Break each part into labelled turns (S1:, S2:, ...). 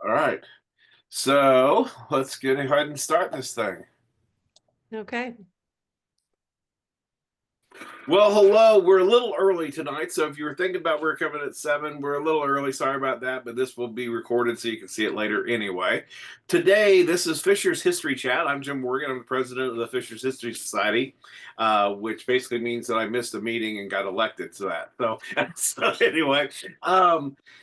S1: All right. So let's get ahead and start this thing.
S2: Okay.
S1: Well, hello. We're a little early tonight, so if you were thinking about we're coming at 7, we're a little early. Sorry about that, but this will be recorded so you can see it later anyway. Today, this is Fisher's History Chat. I'm Jim Morgan. I'm the president of the Fisher's History Society, which basically means that I missed a meeting and got elected to that. So anyway,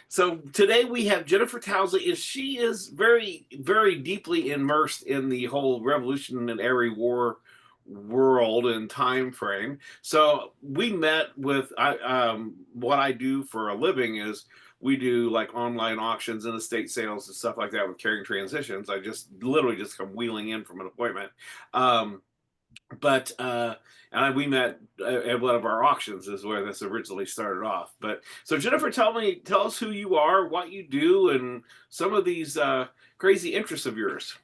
S1: so today we have Jennifer Towsley, and she is very, very deeply immersed in the whole Revolutionary War world and time frame. So we met with what I do for a living is we do like online auctions and estate sales and stuff like that with Caring Transitions. I just literally just come wheeling in from an appointment. Um, but we met at one of our auctions is where this originally started off. But so Jennifer, tell us who you are, what you do, and some of these crazy interests of yours.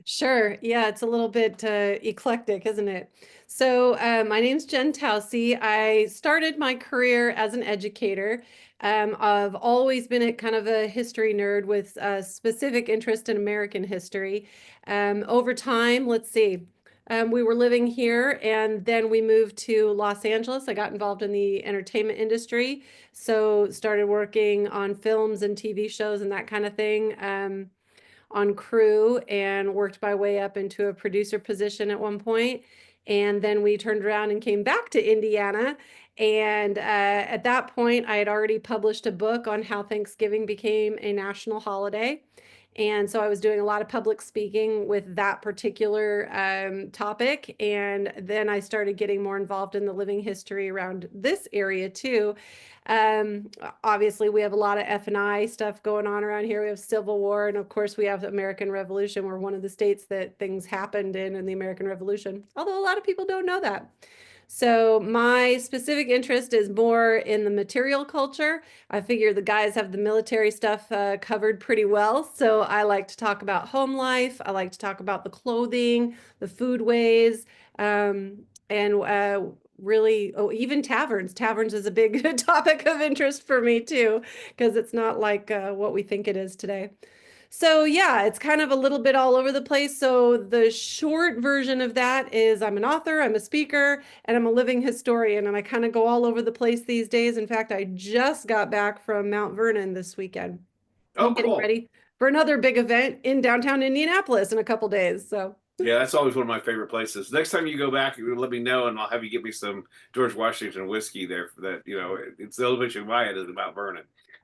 S2: Sure. Yeah, it's a little bit eclectic, isn't it? So, my name's Jen Towsey. I started my career as an educator. I've always been a kind of a history nerd with a specific interest in American history. Over time, let's see, we were living here and then we moved to Los Angeles. I got involved in the entertainment industry, so started working on films and TV shows and that kind of thing. On crew and worked my way up into a producer position at one point. And then we turned around and came back to Indiana. And at that point, I had already published a book on how Thanksgiving became a national holiday. And so I was doing a lot of public speaking with that particular topic. And then I started getting more involved in the living history around this area too. Obviously, we have a lot of F&I stuff going on around here. We have Civil War, and of course, we have the American Revolution. We're one of the states that things happened in the American Revolution, although a lot of people don't know that. So my specific interest is more in the material culture. I figure the guys have the military stuff covered pretty well. So I like to talk about home life. I like to talk about the clothing, the foodways, and really, oh, even taverns. Taverns is a big topic of interest for me too, because it's not like what we think it is today. So yeah, it's kind of a little bit all over the place. So the short version of that is I'm an author, I'm a speaker, and I'm a living historian, and I kind of go all over the place these days. In fact, I just got back from Mount Vernon this weekend. I'm
S1: Oh,
S2: getting
S1: cool.
S2: ready for another big event in downtown Indianapolis in a couple days. So
S1: Yeah, that's always one of my favorite places. Next time you go back, you let me know, and I'll have you get me some George Washington whiskey there. For that, it's the Elevation Wyatt is about burning.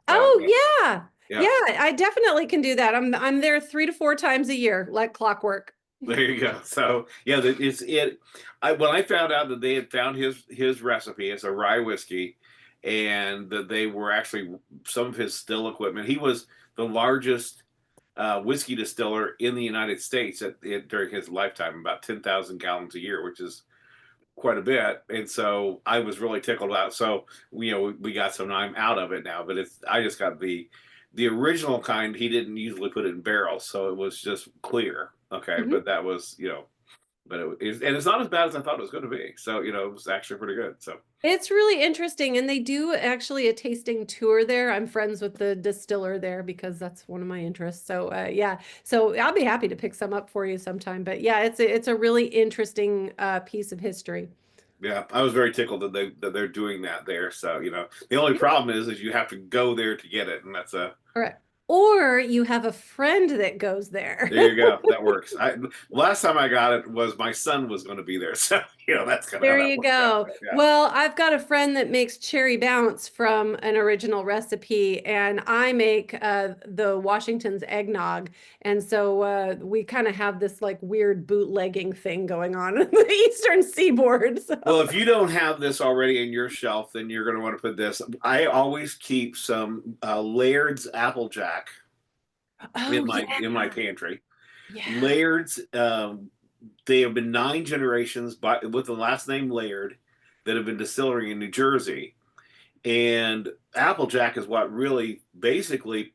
S1: So
S2: oh yeah.
S1: yeah,
S2: Yeah, I definitely can do that. I'm there 3 to 4 times a year, like clockwork.
S1: there you go. So yeah, it's it. When I found out that they had found his recipe, it's a rye whiskey, and that they were actually some of his still equipment. He was the largest whiskey distiller in the United States during his lifetime, about 10,000 gallons a year, which is quite a bit. And so I was really tickled out. So we got some. I'm out of it now, but I just got the original kind. He didn't usually put it in barrels, so it was just clear. Okay,
S2: Mhm.
S1: but that was but and it's not as bad as I thought it was going to be. So it was actually pretty good. So
S2: It's really interesting, and they do actually a tasting tour there. I'm friends with the distiller there because that's one of my interests. So yeah, so I'll be happy to pick some up for you sometime. But yeah, it's a really interesting piece of history.
S1: yeah, I was very tickled that they're doing that there. So the only problem is you have to go there to get it, and that's a
S2: All right. Or you have a friend that goes there.
S1: there you go. That works. Last time I got it was my son was going to be there, so that's kind of how
S2: There
S1: that
S2: you
S1: worked out.
S2: go.
S1: But yeah.
S2: Well, I've got a friend that makes cherry bounce from an original recipe, and I make the Washington's eggnog. And so we kind of have this like weird bootlegging thing going on in the Eastern Seaboard. So.
S1: Well, if you don't have this already in your shelf, then you're going to want to put this. I always keep some Laird's Applejack
S2: Oh,
S1: in my
S2: yeah.
S1: pantry.
S2: Yeah.
S1: Laird's, they have been 9 generations with the last name Laird that have been distilling in New Jersey, and Applejack is what really basically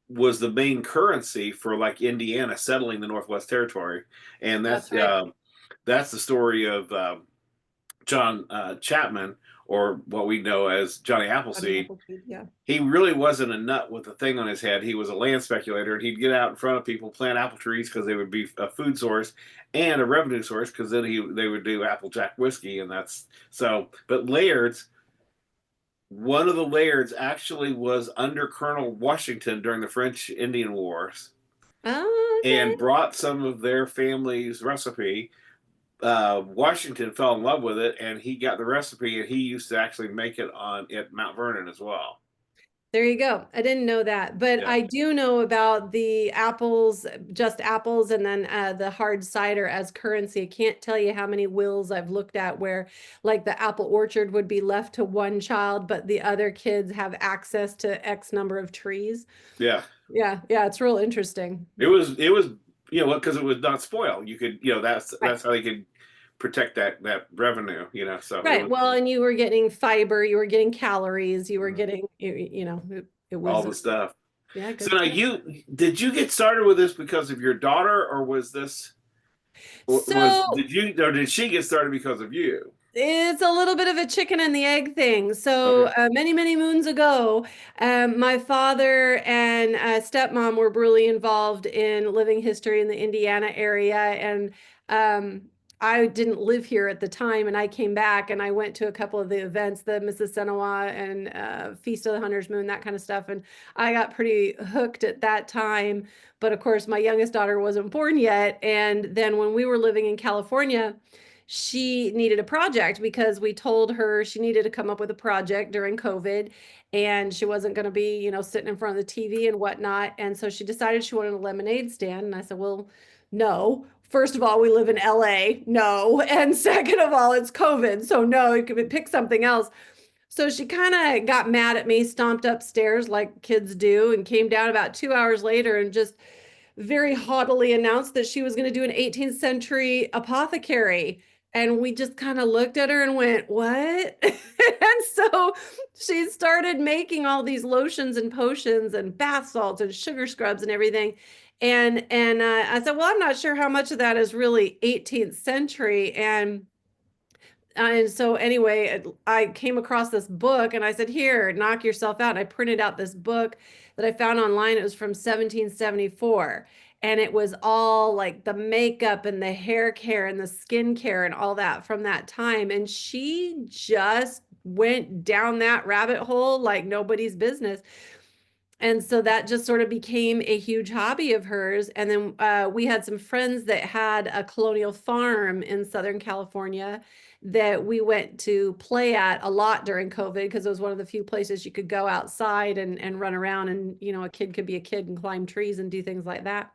S1: was the main currency for like Indiana settling the Northwest Territory, and
S2: That's right.
S1: that's the story of John Chapman, or what we know as Johnny
S2: Johnny
S1: Appleseed.
S2: Appleseed, yeah.
S1: He really wasn't a nut with a thing on his head. He was a land speculator, and he'd get out in front of people, plant apple trees because they would be a food source and a revenue source because then they would do Applejack whiskey, and that's so. But Laird's, one of the Lairds actually was under Colonel Washington during the French Indian Wars
S2: Oh, okay.
S1: and brought some of their family's recipe. Washington fell in love with it, and he got the recipe, and he used to actually make it on at Mount Vernon as well.
S2: There you go. I didn't know that, but
S1: Yeah,
S2: I do know about the apples, just apples, and then the hard cider as currency. I can't tell you how many wills I've looked at where, like, the apple orchard would be left to one child, but the other kids have access to X number of trees.
S1: yeah.
S2: Yeah, yeah, it's real interesting.
S1: It was because it was not spoiled. You could that's
S2: Right.
S1: how they could protect that revenue. So it
S2: Right.
S1: was
S2: Well, and you were getting fiber, you were getting calories, you were
S1: mm,
S2: getting, it
S1: all
S2: was,
S1: the stuff.
S2: yeah,
S1: So
S2: good
S1: now
S2: stuff.
S1: did you get started with this because of your daughter, or was this was
S2: So
S1: did she get started because of you?
S2: it's a little bit of a chicken and the egg thing. So
S1: Okay.
S2: many, many moons ago, my father and stepmom were really involved in living history in the Indiana area. And um, I didn't live here at the time, and I came back and I went to a couple of the events, the Mississinawa and Feast of the Hunter's Moon, that kind of stuff. And I got pretty hooked at that time. But of course, my youngest daughter wasn't born yet. And then when we were living in California, she needed a project because we told her she needed to come up with a project during COVID, and she wasn't going to be, sitting in front of the TV and whatnot. And so she decided she wanted a lemonade stand. And I said, well, no. First of all, we live in LA. No. And second of all, it's COVID. So no, you could pick something else. So she kind of got mad at me, stomped upstairs like kids do, and came down about 2 hours later and just very haughtily announced that she was going to do an 18th century apothecary. And we just kind of looked at her and went, what? And so she started making all these lotions and potions and bath salts and sugar scrubs and everything. And I said, well, I'm not sure how much of that is really 18th century. And so anyway, I came across this book and I said, here, knock yourself out. And I printed out this book that I found online. It was from 1774. And it was all like the makeup and the hair care and the skin care and all that from that time. And she just went down that rabbit hole like nobody's business. And so that just sort of became a huge hobby of hers. And then we had some friends that had a colonial farm in Southern California that we went to play at a lot during COVID because it was one of the few places you could go outside and run around, and, a kid could be a kid and climb trees and do things like that.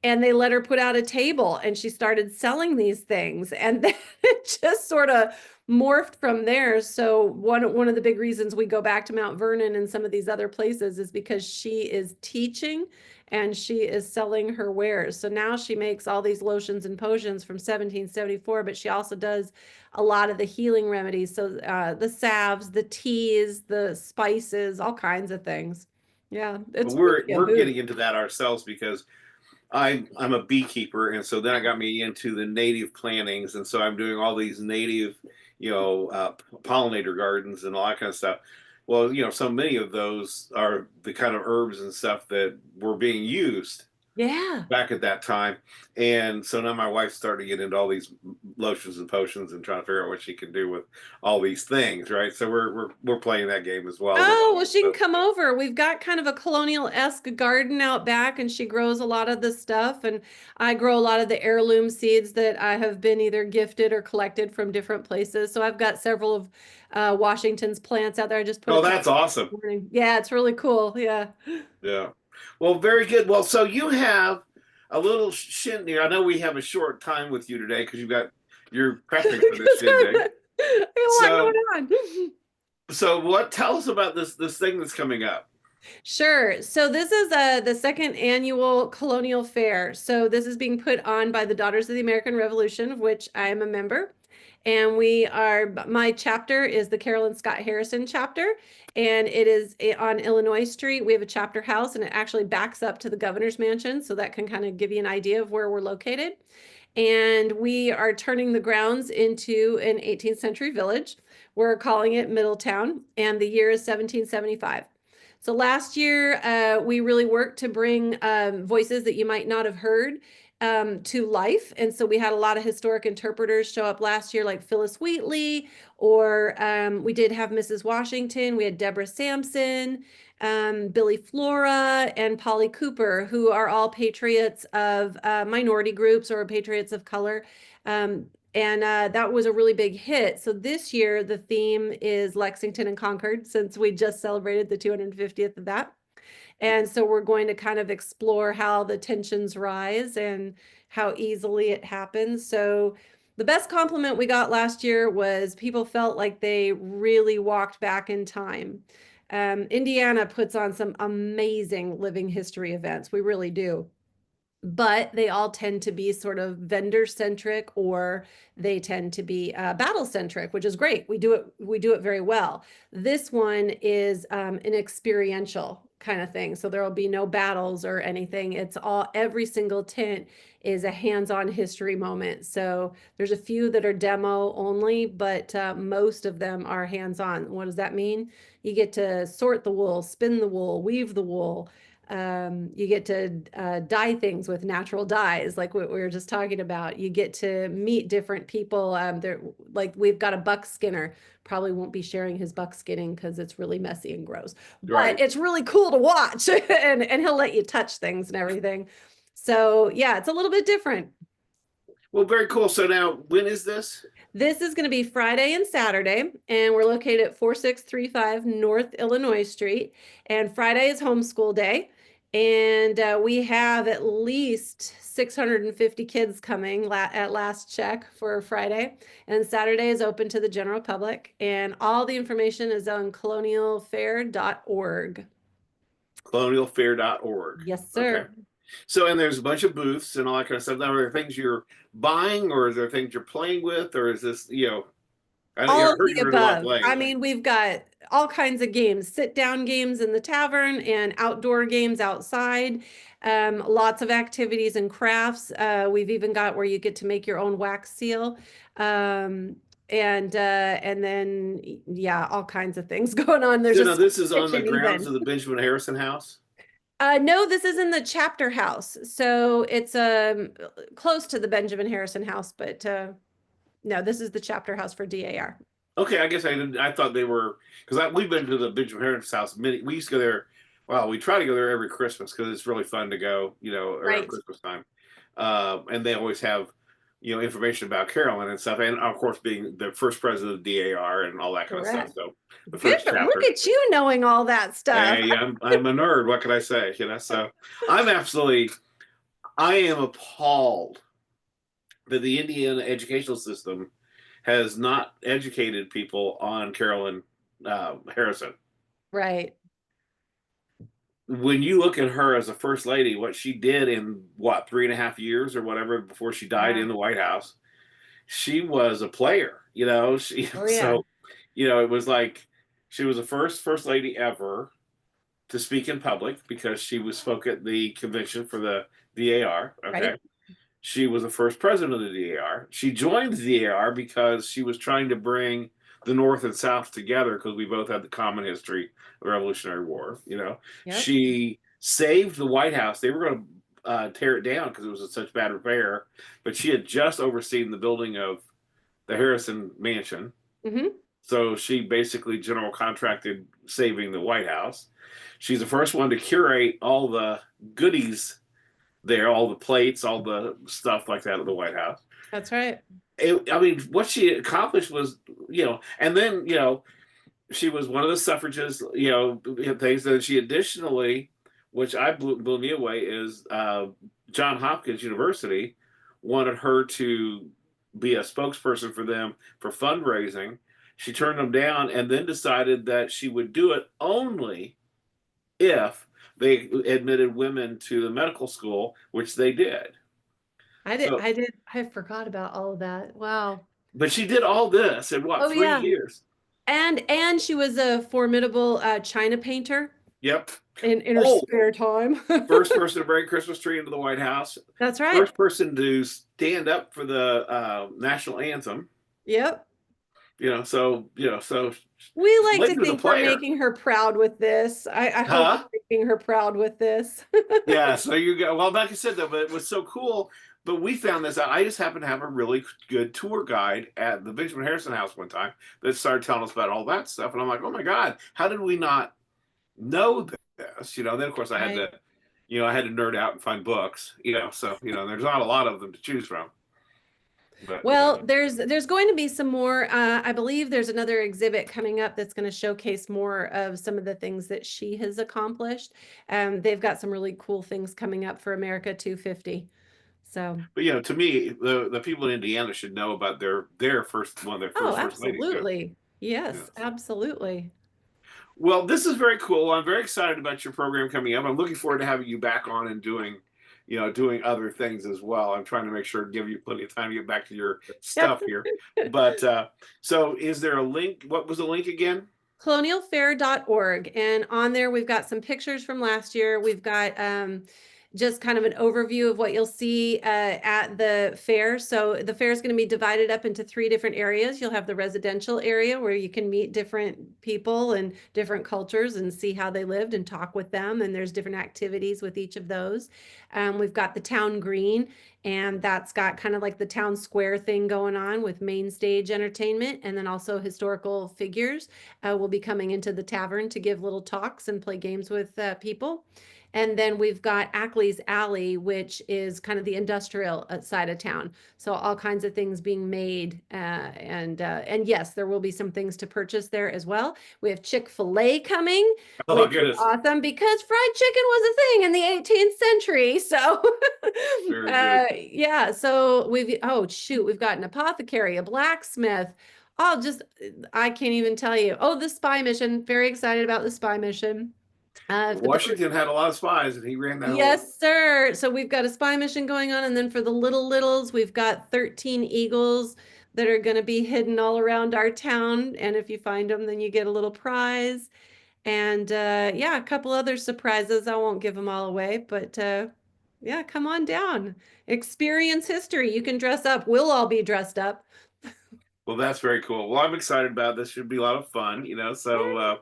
S2: And they let her put out a table and she started selling these things. And then it just sort of morphed from there. So one of the big reasons we go back to Mount Vernon and some of these other places is because she is teaching and she is selling her wares. So now she makes all these lotions and potions from 1774, but she also does a lot of the healing remedies. So the salves, the teas, the spices, all kinds of things. Yeah,
S1: But
S2: it's really a
S1: we're
S2: hoot.
S1: getting into that ourselves because I'm a beekeeper, and so then I got me into the native plantings, and so I'm doing all these native, pollinator gardens and all that kind of stuff. Well, so many of those are the kind of herbs and stuff that were being used
S2: Yeah.
S1: back at that time. And so now my wife's starting to get into all these lotions and potions and trying to figure out what she can do with all these things, right? So we're playing that game as well.
S2: Oh, well, she can come over. We've got kind of a colonial-esque garden out back, and she grows a lot of the stuff. And I grow a lot of the heirloom seeds that I have been either gifted or collected from different places. So I've got several of Washington's plants out there. I just put a
S1: Oh,
S2: couple
S1: that's awesome.
S2: this morning. Yeah, it's really cool. Yeah.
S1: Yeah. Well, very good. Well, so you have a little shindig. I know we have a short time with you today because you're prepping for this shindig.
S2: I got a lot
S1: So
S2: going on.
S1: tell us about this thing that's coming up.
S2: Sure. So this is the second annual Colonial Fair. So this is being put on by the Daughters of the American Revolution, of which I am a member. And my chapter is the Carolyn Scott Harrison chapter, and it is on Illinois Street. We have a chapter house, and it actually backs up to the governor's mansion. So that can kind of give you an idea of where we're located. And we are turning the grounds into an 18th century village We're calling it Middletown, and the year is 1775. So last year, we really worked to bring voices that you might not have heard to life. And so we had a lot of historic interpreters show up last year, like Phyllis Wheatley, or we did have Mrs. Washington. We had Deborah Sampson, Billy Flora, and Polly Cooper, who are all patriots of minority groups or patriots of color. And that was a really big hit. So this year, the theme is Lexington and Concord, since we just celebrated the 250th of that. And so we're going to kind of explore how the tensions rise and how easily it happens. So the best compliment we got last year was people felt like they really walked back in time. Indiana puts on some amazing living history events. We really do. But they all tend to be sort of vendor centric, or they tend to be battle centric, which is great. We do it very well. This one is an experiential kind of thing. So there will be no battles or anything. It's all, every single tent is a hands-on history moment. So there's a few that are demo only, but most of them are hands-on. What does that mean? You get to sort the wool, spin the wool, weave the wool. You get to dye things with natural dyes, like what we were just talking about. You get to meet different people. Like we've got a buck skinner. Probably won't be sharing his buck skinning because it's really messy and gross.
S1: Right.
S2: But it's really cool to watch, and he'll let you touch things and everything. So yeah, it's a little bit different.
S1: Well, very cool. So now, when is this?
S2: This is going to be Friday and Saturday, and we're located at 4635 North Illinois Street. And Friday is homeschool day. And we have at least 650 kids coming at last check for Friday. And Saturday is open to the general public. And all the information is on colonialfair.org.
S1: Colonialfair.org.
S2: Yes, sir.
S1: Okay. So, and there's a bunch of booths and all that kind of stuff. Now, are there things you're buying, or is there things you're playing with, or is this,
S2: All of the above. I mean, we've got all kinds of games, sit-down games in the tavern and outdoor games outside. Lots of activities and crafts. We've even got where you get to make your own wax seal. And then, yeah, all kinds of things going on. There's
S1: now this is on the grounds of the Benjamin Harrison House?
S2: No, this is in the chapter house. So it's close to the Benjamin Harrison House, but no, this is the chapter house for DAR.
S1: Okay, I guess I thought they were, because we've been to the Benjamin Harrison House we used to go there. Well, we try to go there every Christmas because it's really fun to go, around Christmas time. And they always have, information about Carolyn and stuff, and of course being the first president of DAR and all that kind of stuff. So the first chapter.
S2: Look at you knowing all that stuff.
S1: Hey, I'm a nerd. What can I say? So I am appalled that the Indiana educational system has not educated people on Carolyn Harrison.
S2: Right.
S1: When you look at her as a first lady, what she did in 3.5 years or whatever before she died in the White House, she was a player, So, it was like she was the first lady ever to speak in public because she spoke at the convention for the DAR. Okay. Right. She was the first president of the DAR. She joined the DAR because she was trying to bring the North and South together because we both had the common history of the Revolutionary War. Yep. She saved the White House. They were going to tear it down because it was in such bad repair, but she had just overseen the building of the Harrison Mansion. Mm-hmm. So she basically general contracted saving the White House. She's the first one to curate all the goodies there, all the plates, all the stuff like that at the White House.
S2: That's right.
S1: What she accomplished was, and then, she was one of the suffragists, things that she additionally, which blew me away, is Johns Hopkins University wanted her to be a spokesperson for them for fundraising. She turned them down and then decided that she would do it only if they admitted women to the medical school, which they did.
S2: I forgot about all of that. Wow.
S1: But she did all this in 3 years.
S2: And she was a formidable China painter.
S1: Yep.
S2: In her spare time.
S1: First person to bring a Christmas tree into the White House.
S2: That's right.
S1: First person to stand up for the national anthem.
S2: Yep.
S1: So
S2: We like to
S1: Layton's a
S2: think we're
S1: player,
S2: making her proud with this. I hope
S1: huh?
S2: we're making her proud with this.
S1: Yeah. So you go. Well, like I said, though, but it was so cool. But we found this out. I just happened to have a really good tour guide at the Benjamin Harrison House one time that started telling us about all that stuff, and I'm like, oh my god, how did we not know this? Then of course I had
S2: Right.
S1: to, I had to nerd out and find books. So there's not a lot of them to choose from. But
S2: Well, there's going to be some more. I believe there's another exhibit coming up that's going to showcase more of some of the things that she has accomplished. They've got some really cool things coming up for America 250. So,
S1: to me, the people in Indiana should know about their first one of their
S2: oh,
S1: first ladies too.
S2: absolutely.
S1: Yeah.
S2: Yes,
S1: So.
S2: absolutely.
S1: Well, this is very cool. I'm very excited about your program coming up. I'm looking forward to having you back on and doing other things as well. I'm trying to make sure to give you plenty of time to get back to your
S2: Yep.
S1: stuff here. But so is there a link? What was the link again?
S2: Colonialfair.org. And on there, we've got some pictures from last year. We've got just kind of an overview of what you'll see at the fair. So the fair is going to be divided up into 3 different areas. You'll have the residential area where you can meet different people and different cultures and see how they lived and talk with them. And there's different activities with each of those. We've got the town green, and that's got kind of like the town square thing going on with main stage entertainment, and then also historical figures will be coming into the tavern to give little talks and play games with people. And then we've got Ackley's Alley, which is kind of the industrial side of town. So all kinds of things being made, and yes, there will be some things to purchase there as well. We have Chick-fil-A coming,
S1: Oh
S2: which is
S1: goodness,
S2: awesome because fried chicken was a thing in the 18th century. So,
S1: very good.
S2: yeah. So we've got an apothecary, a blacksmith. I can't even tell you. Oh, the spy mission. Very excited about the spy mission.
S1: Washington had a lot of spies, and he ran that whole.
S2: Yes, sir. So we've got a spy mission going on. And then for the littles, we've got 13 eagles that are going to be hidden all around our town. And if you find them, then you get a little prize. And yeah, a couple other surprises. I won't give them all away, but yeah, come on down. Experience history. You can dress up. We'll all be dressed up.
S1: Well, that's very cool. Well, I'm excited about this. Should be a lot of fun. So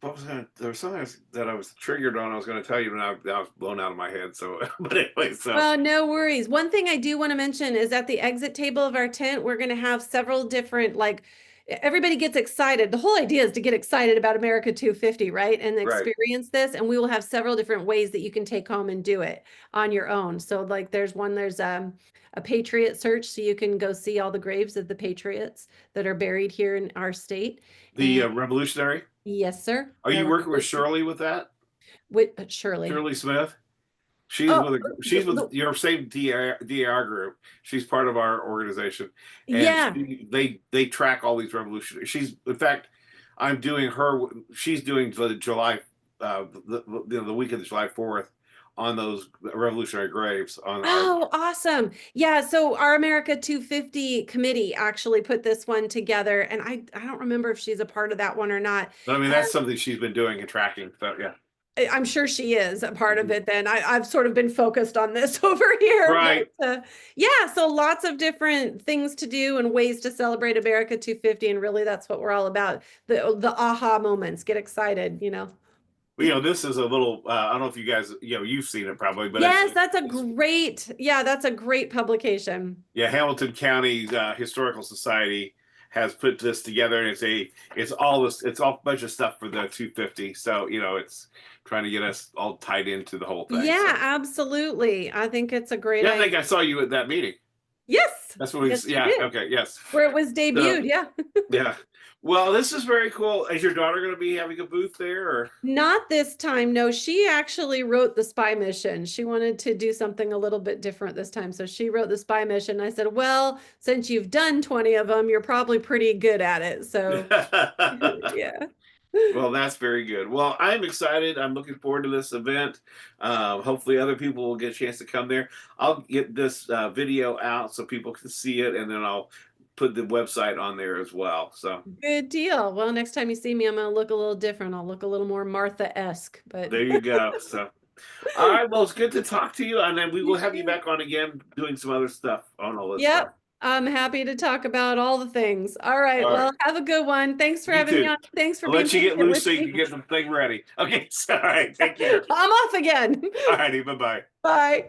S1: what was that? There was something that I was triggered on. I was going to tell you, and I was blown out of my head. So, but anyway, so
S2: Oh, no worries. One thing I do want to mention is at the exit table of our tent, we're going to have several different, like, everybody gets excited. The whole idea is to get excited about America 250, right? And
S1: right.
S2: experience this. And we will have several different ways that you can take home and do it on your own. So, like, there's a patriot search, so you can go see all the graves of the patriots that are buried here in our state.
S1: The
S2: And
S1: Revolutionary.
S2: yes, sir.
S1: Are you working with Shirley with that?
S2: With Shirley.
S1: Shirley Smith. She's
S2: Oh,
S1: with your same DAR group. She's part of our organization, and
S2: yeah.
S1: they track all these revolutionaries. She's in fact, I'm doing her. She's doing the July, the week of the July 4th on those revolutionary graves.
S2: Oh, awesome. Yeah, so our America 250 committee actually put this one together, and I don't remember if she's a part of that one or not.
S1: I mean, that's something she's been doing and tracking. So yeah.
S2: I'm sure she is a part of it then. I've sort of been focused on this over here.
S1: Right.
S2: But, yeah, so lots of different things to do and ways to celebrate America 250, and really that's what we're all about. The aha moments, get excited.
S1: Well, this is a little. I don't know if you guys, you've seen it probably, but
S2: Yes, that's a great publication.
S1: yeah, Hamilton County Historical Society has put this together, and it's all a bunch of stuff for the 250. So it's trying to get us all tied into the whole thing.
S2: Yeah,
S1: So.
S2: absolutely. I think it's a great
S1: Yeah,
S2: idea.
S1: I think I saw you at that meeting.
S2: Yes.
S1: That's what we.
S2: Yes, you
S1: Yeah.
S2: did.
S1: Okay. Yes.
S2: Where it was debuted. Yeah.
S1: Yeah. Well, this is very cool. Is your daughter going to be having a booth there, or?
S2: Not this time. No, she actually wrote the spy mission. She wanted to do something a little bit different this time. So she wrote the spy mission. I said, well, since you've done 20 of them, you're probably pretty good at it. So yeah.
S1: Well, that's very good. Well, I'm excited. I'm looking forward to this event. Hopefully other people will get a chance to come there. I'll get this video out so people can see it, and then I'll put the website on there as well. So
S2: good deal. Well, next time you see me, I'm going to look a little different. I'll look a little more Martha-esque, but
S1: there you go. So, all right. Well, it's good to talk to you, and then we will have you back on again doing some other stuff on all this
S2: yep.
S1: stuff.
S2: I'm happy to talk about all the things. All right.
S1: All right.
S2: Well, have a good one. Thanks for
S1: You
S2: having me
S1: too.
S2: on. Thanks for
S1: I'll
S2: being
S1: let you get
S2: patient
S1: loose
S2: with
S1: so you
S2: me.
S1: can get the thing ready. Okay. All right. Take care.
S2: I'm off again.
S1: All righty. Bye bye.
S2: Bye.